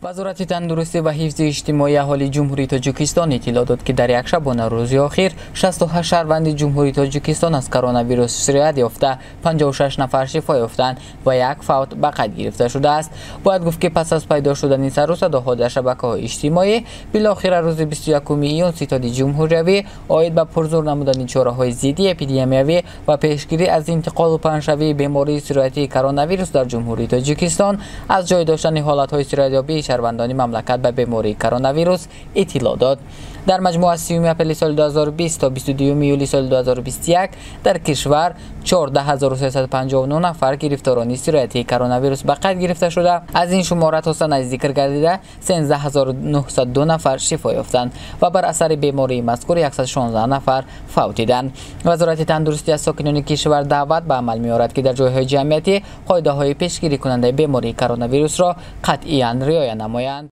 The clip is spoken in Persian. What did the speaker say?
وزارت تندرستی و حفظ اجتماعی اهالی جمهوری تاجیکستان اطلاع داد که در یک شبانه روز اخیر 68 شهروند جمهوری تاجیکستان از کرونا ویروس سرایت یافته، 56 نفر شفا یافتند و یک فوت به قید گرفته شده است. باید گفت که پس از پیدا شدن سر و صداها در شبکه‌های اجتماعی، بالاخره روز 21 ایون ستاد جمهوری عاید به پرزور نمودن چاره‌های ضدی اپیدمیوی و پیشگیری از انتقال و پنه‌شوی بیماری سرایتی کرونا ویروس در جمهوری تاجیکستان از جای داشتن حالت‌های سرایت‌یابی شهروندان مملکت به بیماری کرونا ویروس اطلاع داد. در مجموع از 30 اپریل سال 2020 تا 22 یولی سال 2021 در کشور 14359 نفر گرفتاران سرایتی کرونا ویروس به قید گرفته شده. از این شمارات حسن از ذکر گردیده 13902 نفر شفا یافتند و بر اثر بیماری مذکور 116 نفر فوتیدند. وزارت تندرستی از ساکنان کشور دعوت به عمل می‌آورد که در جای‌های جمعیتی قاعده‌های پیشگیری کننده بیماری کرونا ویروس را قطعاً رعایت نمایند.